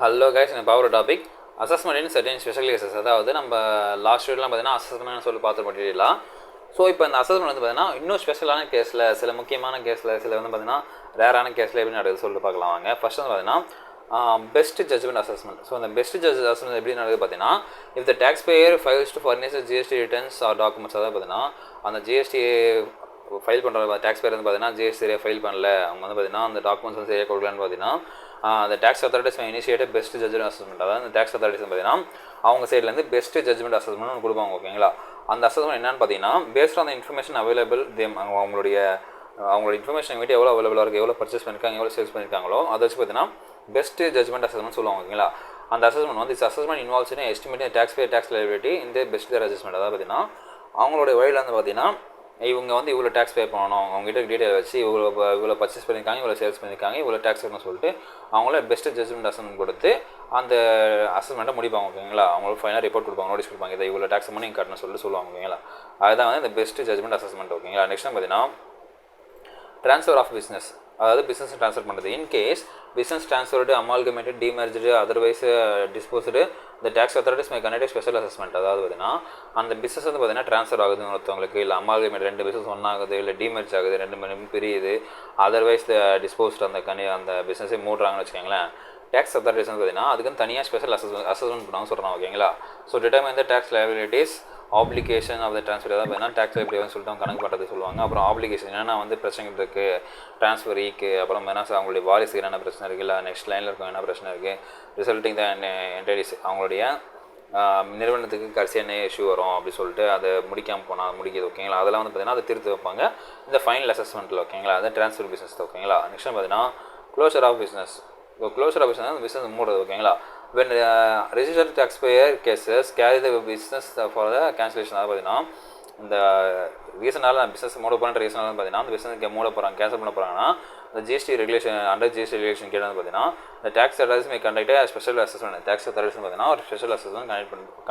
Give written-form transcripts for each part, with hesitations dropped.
Hello guys, இந்த power topic assessment in certain special cases. அதாவது நம்ம லாஸ்ட் வீடியோலாம் பார்த்தீங்கன்னா அசஸ்மெண்ட் சொல்லி பார்த்து பண்ணிடலாம். ஸோ இப்போ இந்த அசஸ்மெண்ட் வந்து பார்த்தீங்கன்னா இன்னும் ஸ்பெஷலான கேஸில், சில முக்கியமான கேஸில், சில வந்து பார்த்தீங்கன்னா ரேரான கேஸில் எப்படி நடக்குது சொல்லிட்டு பார்க்கலாம் வாங்க. ஃபர்ஸ்ட் வந்து பார்த்தீங்கன்னா பெஸ்ட் ஜட்ஜ்மெண்ட் அசஸ்மெண்ட். ஸோ அந்த பெஸ்ட் ஜட்ஜ் அசஸ்மெண்ட் எப்படி நடக்குது பார்த்தீங்கன்னா, if the tax payer fails to furnish GST returns or documents. அதாவது பார்த்தீங்கன்னா அந்த ஜிஎஸ்டி ஃபைல் பண்ணுற டேக்ஸ் பேர் வந்து பார்த்தீங்கன்னா ஜிஎஸ்டி சரியாக ஃபைல் பண்ணல, அவங்க வந்து பார்த்தீங்கன்னா அந்த டாக்குமெண்ட்ஸ் வந்து சரியாக கொடுக்கலான்னு பார்த்தீங்கன்னா அந்த tax authorities initiative best judgement assessment. அதாவது அந்த டேக்ஸ் அத்தாரிட்டிஸ் பார்த்தீங்கன்னா அவங்க சைட்லேருந்து பெஸ்ட் ஜட்ஜ்மெண்ட் அசஸ்மெண்ட் ஒன்று கொடுப்பாங்க. ஓகேங்களா? அந்த அசஸ்மெண்ட் என்னன்னு பார்த்தீங்கன்னா, based on the information available them, அவங்களுடைய இன்ஃபர்மேஷன் வீட்டு எவ்வளோ அவைலபிளாக இருக்குது, எவ்வளோ பர்ச்சேஸ் பண்ணியிருக்காங்க, எவ்வளோ சேல்ஸ் பண்ணியிருக்காங்களோ அதை வச்சு பார்த்தீங்கன்னா பெஸ்ட் ஜட்ஜ்மெண்ட் அசஸ்மெண்ட் சொல்லுவாங்க. ஓகேங்களா? அந்த அசஸ்மெண்ட் வந்து assessment involves in estimating tax pay tax liability இந்த பெஸ்ட் தேர் அசஸ்மெண்ட். அதாவது பார்த்தீங்கன்னா அவங்களுடைய வழியில் வந்து பார்த்தீங்கன்னா இவங்க வந்து இவ்வளோ டேக்ஸ் பே பண்ணணும், அவங்ககிட்ட டீட்டெயில் வச்சு இவ்வளோ பர்ச்சேஸ் பண்ணியிருக்காங்க, இவ்வளோ சேல்ஸ் பண்ணியிருக்காங்க, இவ்வளோ டேக்ஸ் பண்ணணும்னு சொல்லிட்டு அவங்கள பெஸ்ட் ஜட்ஜ்மெண்ட் அசஸ்மெண்ட் கொடுத்து அந்த அசஸ்மெண்ட்டை முடிப்பாங்க. ஓகேங்களா? அவங்களுக்கு ஃபைனல் ரிப்போர்ட் கொடுப்பாங்க, நோட்டீஸ் கொடுப்பாங்க, இதை இவ்வளோ டேக்ஸ் பண்ணி கட்டணும்னு சொல்லிட்டு சொல்லுவாங்க. ஓகேங்களா? அதுதான் வந்து இந்த பெஸ்ட் ஜட்ஜ்மெண்ட் அசஸ்மெண்ட். ஓகேங்களா? நெக்ஸ்ட் பார்த்தீங்கன்னா ட்ரான்ஸ்ஃபர் ஆஃப் பிஸ்னஸ். அதாவது பிஸ்னஸ் ட்ரான்ஸ்ஃபர் பண்ணுறது. In case business transferred, amalgamated, demerged, otherwise disposed, இந்த tax authorities may conduct special assessment. அதாவது பார்த்தீங்கன்னா அந்த பிஸ்னஸ் வந்து பார்த்தீங்கன்னா ட்ரான்ஸ்ஃபர் ஆகுது ஒருத்தவங்களுக்கு, இல்லை அமால்கமேட் ரெண்டு பிஸ்னஸ் ஒன்றாகுது, இல்லை டிமர்ஜ் ஆகுது, ரெண்டு மணி பிரியுது, அதர்வைஸ் டிஸ்போஸ்டு அந்த பிஸ்னஸே மூடுறாங்கன்னு வச்சுக்கோங்களேன். டேக்ஸ் அத்தாரிட்டிஸ் வந்து பார்த்தீங்கன்னா அதுக்கு தனியாக ஸ்பெஷல் அசஸ்மெண்ட் பண்ணுவாங்க சொல்கிறாங்க. ஓகேங்களா? So determine the tax liabilities application of the transfer. அதாவது பார்த்தீங்கன்னா டேக்ஸ் லைபிலிட்டின்னு சொல்லிட்டு அவங்க கணக்கு பண்ணுறது சொல்லுவாங்க. அப்புறம் ஆப்ளிகேஷன் என்னென்னா வந்து பிரச்சனை இருக்குது ட்ரான்ஸ்ஃபர் ஈக்கு, அப்புறம் என்ன அவங்களுடைய வாரிசுக்கு என்னென்ன பிரச்சனை இருக்குது, இல்லை நெக்ஸ்ட் லைனில் இருக்கும் என்ன பிரச்சனை இருக்குது, ரிசல்ட்டிங் த என்டைட்டிஸ் அவங்களுடைய நிறுவனத்துக்கு கடைசி என்ன இஷ்யூ வரும் அப்படி சொல்லிட்டு அதை முடிக்காமல் போனால் முடிக்குது. ஓகேங்களா? அதெல்லாம் வந்து பார்த்தீங்கன்னா அதை திருத்தி வைப்பாங்க இந்த ஃபைனல் அசஸ்மெண்ட்டில். ஓகேங்களா? அது ட்ரான்ஸ்ஃபர் பிஸ்னஸ். ஓகேங்களா? நெக்ஸ்ட் பார்த்தீங்கன்னா closure of business. Closure of business business மூடுறது. ஓகேங்களா? when registered taxpayer cases carry the business for the cancellation. அதாவது பார்த்தீங்கன்னா இந்த ரீசனால பிஸ்னஸ் மூட போகிற ரீசனால பார்த்தீங்கன்னா அந்த பிஸ்னஸ் மூட போகிறாங்க, கேன்சல் பண்ண போகிறாங்கன்னா இந்த GST regulation under GST regulation கேட்டது பார்த்தீங்கன்னா இந்த tax authorities may conduct special assessment. Tax authorities பார்த்தீங்கன்னா ஒரு ஸ்பெஷல் அசஸ்மெண்ட்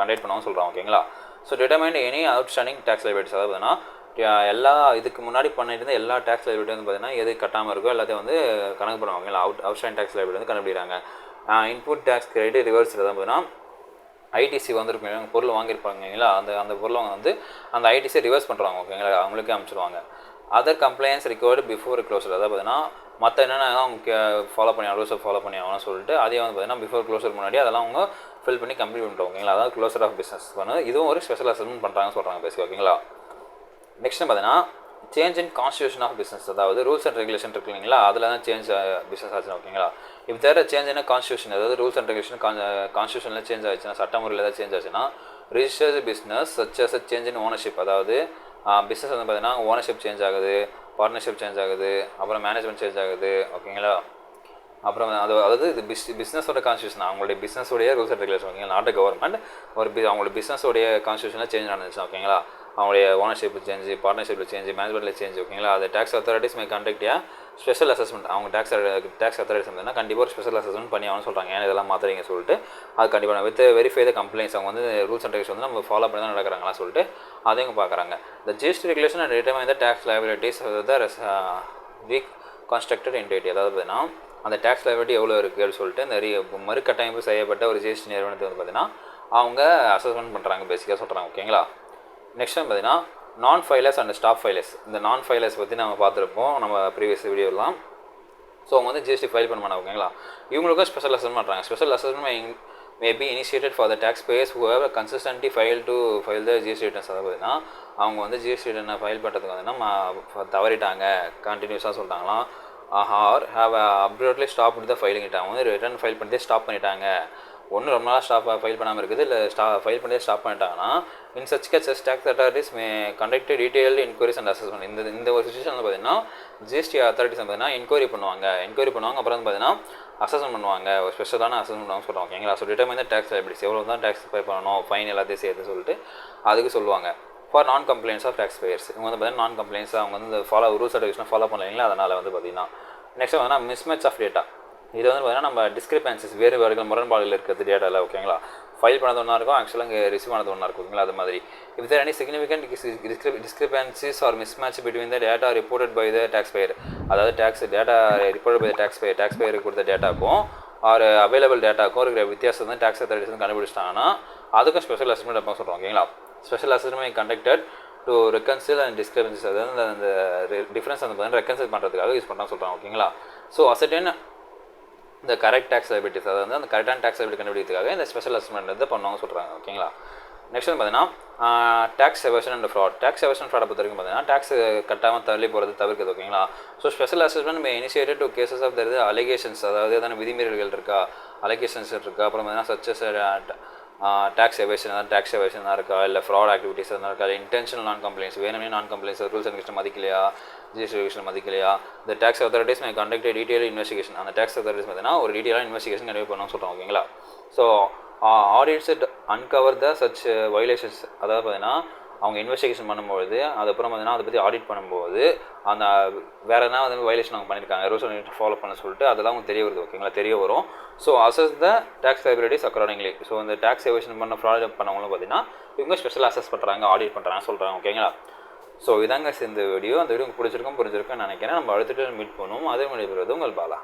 கண்டக்ட் பண்ணுவாங்க சொல்கிறாங்க. ஓகேங்களா? So determine any outstanding tax liabilities. அதாவது பார்த்தீங்கன்னா எல்லா இதுக்கு முன்னாடி பண்ணிட்டு இருந்த எல்லா டேக்ஸ் லைபிலிட்டி வந்து பார்த்தீங்கன்னா எது கட்டாமல் இருக்கோ எல்லாத்தையும் வந்து கணக்கு பண்ணுவாங்க. ஓகேங்களா? அவுட்ஸ்டாண்டிங் டேக்ஸ் லைபிலிட்டி வந்து கண்டுபிடிக்கிறாங்க. Input tax credit reverse. தான் பார்த்தீங்கன்னா ஐடிசி வந்துருப்பாங்க, பொருள் வாங்கியிருப்பாங்களா, அந்த பொருளை வந்து அந்த ஐடிசியை ரிவர்ஸ் பண்ணுறாங்க. ஓகேங்களா? அவங்களுக்கே அனுப்பிச்சிடுவாங்க. Other compliance required before closure. அதாவது பார்த்தீங்கன்னா மற்ற என்னென்ன அவங்க ஃபாலோ பண்ணி ரூல்ஸை ஃபாலோ பண்ணி ஆகணும்னு சொல்லிட்டு அதையும் வந்து பார்த்தீங்கன்னா பிஃபோர் க்ளோசர் முன்னாடி அதெல்லாம் அவங்க ஃபில் பண்ணி கம்ப்ளீட் பண்ணிட்டு. ஓகேங்களா? அதாவது க்ளோசர் ஆஃப் பிஸ்னஸ் பண்ணுறது இதுவும் ஒரு ஸ்பெஷல் அசஸ்மெண்ட் பண்ணுறாங்கன்னு சொல்கிறாங்க பேசி. ஓகேங்களா? நெக்ஸ்ட் பார்த்தீங்கன்னா change in constitution of business. அதாவது ரூல்ஸ் அண்ட் ரெகுலேஷன் இருக்கு இல்லைங்களா, அதில் தான் சேஞ்ச் பிஸ்னஸ் ஆச்சுன்னா. ஓகேங்களா? இப்போ தேர் சேஞ்ச் இன் கான்ஸ்டியூஷன், அதாவது ரூல்ஸ் அண்ட் ரெகுலேஷன் கான்ஸ்டியூஷனில் சேஞ்ச் ஆச்சுன்னா, சட்டமுறையில் ஏதாவது சேஞ்ச் ஆச்சுன்னா registered business such as change in ownership. அதாவது பிஸ்னஸ் வந்து பார்த்தீங்கன்னா ஓனர்ஷிப் சேஞ்ச் ஆகுது, பார்ட்னர்ஷிப் சேஞ்ச் ஆகுது, அப்புறம் மேனேஜ்மெண்ட் சேஞ்ச் ஆகுது. ஓகேங்களா? அப்புறம் அதாவது இது பிஸ்னஸோட கான்ஸ்டியூஷன், அவங்களுடைய பிஸ்னஸோடைய ரூல்ஸ் அண்ட் ரெகுலேஷன். ஓகேங்களா? நாட் கவர்மெண்ட் அவங்களுடைய பிஸ்னஸோடைய கான்ஸ்டியூஷனில் சேஞ்ச் நடந்துச்சு. ஓகேங்களா? அவங்களுடைய ஓனர்ஷிப் சேஞ்சு, பார்ட்னர்ஷிப்பில் சேஞ்சு, மேனேஜ்மெண்ட்டில் சேஞ்ச். ஓகேங்களா? அது tax authorities may conduct special assessment. அவங்க டேக்ஸ் அத்தாரிட்டிஸ் வந்து கண்டிப்பாக ஒரு ஸ்பெஷல் அசஸ்மெண்ட் பண்ணி ஆகணும்னு சொல்கிறாங்க. ஏன்னா இதெல்லாம் மாற்றுறீங்க சொல்லிட்டு அது கண்டிப்பாக வித் வெரிஃபை த கம்ப்ளைண்ட்ஸ். அவங்க வந்து ரூல்ஸ் அண்ட் ரெகுலேஷன் வந்து நம்ம ஃபாலோ பண்ணி தான் நடக்கிறாங்களா சொல்லிட்டு அதையும் பார்க்குறாங்க. The GST regulation and determine the tax liabilities reconstructed entity. அதாவது பார்த்தீங்கன்னா அந்த டேக்ஸ் லைபிலிட்டி எவ்வளோ இருக்குது அப்படின்னு சொல்லிட்டு இந்த மறுகட்டமைப்பு செய்யப்பட்ட ஒரு ஜிஎஸ்டி நிறுவனத்தை வந்து பார்த்தீங்கன்னா அவங்க அசஸ்மெண்ட் பண்ணுறாங்க பேசிக்காக சொல்கிறாங்க. ஓகேங்களா? நெக்ஸ்ட் டைம் பார்த்தீங்கன்னா நான் ஃபைலர்ஸ் அண்ட் ஸ்டாப் ஃபைலர்ஸ். இந்த நான் ஃபைலர்ஸ் பற்றி நம்ம பார்த்துருப்போம் நம்ம ப்ரீவியஸ் வீடியோலாம். ஸோ அவங்க வந்து ஜிஎஸ்டி ஃபைல் பண்ண மாட்டாங்க. ஓகேங்களா? இவங்களுக்கும் ஸ்பெஷல் அசஸ்மெண்ட் பண்ணுறாங்க. Special assessment may be initiated for the tax payers who have consistently file the GST returns. அதாவது பார்த்தீங்கன்னா அவங்க வந்து ஜிஎஸ்டி ரிட்டர்னை ஃபைல் பண்ணுறதுக்கு வந்து நம்ம தவறிட்டாங்க கண்டினியூஸாக சொல்லிட்டாங்களாம். Or have abruptly stop the filing it. அவங்க வந்து ரிட்டர்ன் ஃபைல் பண்ணிட்டு ஸ்டாப் பண்ணிட்டாங்க. ஒன்று ரொம்ப நாளாக ஃபைல் பண்ணாமல் இருக்குது, இல்லை ஃபைல் பண்ணி ஸ்டாப் பண்ணிட்டாங்கன்னா in such cases tax authorities may conduct detailed enquiries and assessment. இந்த ஒரு சிச்சுவேஷன் வந்து பார்த்தீங்கன்னா ஜிஎஸ்டி அத்தாரிட்டிஸ் பார்த்தீங்கன்னா என்கொயரி பண்ணுவாங்க. அப்புறம் வந்து பார்த்தீங்கன்னா அசஸ்மெண்ட் பண்ணுவாங்க, ஒரு ஸ்பெஷலான அசஸ்மெண்ட் பண்ணுவாங்க சொல்கிறாங்க. ஓகேங்களா? ஸோ டிட்டர்மைன் தான் டேக்ஸ் லைபிலிட்டிஸ் எவ்வளோ தான் டேக்ஸ் பே பண்ணணும், ஃபைன் எல்லாத்தையும் சேர்த்து சொல்லிட்டு அதுக்கு சொல்லுவாங்க. ஃபார் நான் கம்ப்ளைண்ட்ஸ் ஆஃப் டேக்ஸ் பேயர்ஸ். இவங்க வந்து பார்த்தீங்கன்னா நான் கம்ப்ளைண்ட்ஸ் அவங்க வந்து இந்த ரூல்ஸ் அண்ட் ரெகுலேஷன் ஃபாலோ பண்ணலைங்களா, அதனால் வந்து பார்த்தீங்கன்னா நெக்ஸ்ட் பார்த்தீங்கன்னா மிஸ்மேட்ச் ஆஃப் டேட்டா. இது வந்து பார்த்தீங்கன்னா நம்ம டிஸ்கிரிபன்சிஸ் வேறுபாடுகள் முரண்பாடுகள் இருக்கிறது டேட்டாவில். ஓகேங்களா? ஃபைல் பண்ணது ஒன்றா இருக்கும், ஆக்சுவலாக இங்கே ரிசீவ் ஆனது ஒன்றா இருக்கும். ஓகேங்களா? அது மாதிரி if there any significant discrepancies or mismatch between the data reported by the tax பேயர். அதாவது data reported by the tax பேயருக்கு கொடுத்த டேட்டாக்கும் ஆர் அவைலபிள் டேட்டாக்கும் இருக்கிற வித்தியாசம் வந்து டேக்ஸ் அத்தாரிட்டிஸ் வந்து கண்டுபிடிச்சிட்டாங்கன்னா அதுக்கும் ஸ்பெஷல் அசஸ்மெண்ட் அப்போ சொல்கிறோம். ஓகேங்களா. Special assessment conducted to reconcile and discrepancies, அதாவது அந்த டிஃப்ரென்ஸ் வந்து பார்த்தீங்கன்னா ரெக்கன்சில் பண்ணுறதுக்காக யூஸ் பண்ணால் சொல்கிறாங்க. ஓகேங்களா. ஸோ அசர்டைன் இந்த கரெக்ட் டேக்ஸ் லைபிலிட்டிஸ், அதாவது வந்து அந்த கரெக்டான டேக்ஸ் லைபிலிட்டி கண்டுபிடிக்கிறதுக்காக இந்த ஸ்பெஷல் அசஸ்மெண்ட் வந்து பண்ணுவாங்க சொல்கிறாங்க. ஓகேங்களா. நெக்ஸ்ட் வந்து பார்த்தீங்கன்னா tax evasion and fraud. Tax evasion ஃப்ராடை பொறுத்த வரைக்கும் பார்த்தீங்கன்னா டேக்ஸ் கட்டாமல் தள்ளி போகிறது தவிர்க்குது. ஓகேங்களா. So special assessment initiated to cases of their allegations, அதாவது எதனா விதிமீறல்கள் இருக்கா, அலிகேஷன்ஸ் இருக்கா, அப்புறம் பார்த்தீங்கன்னா சச்சஸ் டேக்ஸ் எவேஷன், அதாவது டேக்ஸ் எவேஷன் தான் இருக்கா, இல்லை ஃப்ராட் ஆக்டிவிட்டிஸ் தான் இருக்கா, இல்லை இன்டென்ஷனல் நான் கம்ப்ளைண்ட்ஸ், வேணுமே non compliance, rules and regulation மதிக்கலையா, ஜிஎஸ்டி ரெகுலேஷன் மதிக்கலையா, இந்த tax authorities may conduct detail investigation. அந்த டேக்ஸ் அத்தாரிட்டிஸ் பார்த்தீங்கன்னா ஒரு டீட்டெயிலான இன்வெஸ்டிகேஷன் கண்டிப்பாக பண்ணணும்னு சொல்கிறோம். ஓகேங்களா. So audits uncover the such violations, அதாவது பார்த்தீங்கன்னா அவங்க இன்வெஸ்டிகேஷன் பண்ணும்போது அதுக்கப்புறம் பார்த்தீங்கன்னா அதை பற்றி ஆடிட் பண்ணும்போது அந்த வேறு என்ன வந்து வயலேஷன் அவங்க பண்ணியிருக்காங்க, ரூல்ஸ் அண்ட் ஃபாலோ பண்ண சொல்லிட்டு அதெல்லாம் அவங்க தெரிய வருது. ஓகேங்களா. தெரிய வரும். So assess the tax liabilities accordingly. So இந்த டேக்ஸ் எவேஷன் பண்ண ஃப்ராட் பண்ணவங்களும் பார்த்தீங்கன்னா இவங்க ஸ்பெஷல் அசஸ் பண்ணுறாங்க, ஆடிட் பண்ணுறாங்க சொல்கிறாங்க. ஓகேங்களா. ஸோ இதாங்க இந்த வீடியோ. அந்த வீடியோ உங்களுக்கு பிடிச்சிருக்கும் புரிஞ்சிருக்குன்னு நினைக்கிறேன். நம்ம அடுத்துட்டு மீட் பண்ணுவோம். அதே மாதிரி உங்கள் பாலா.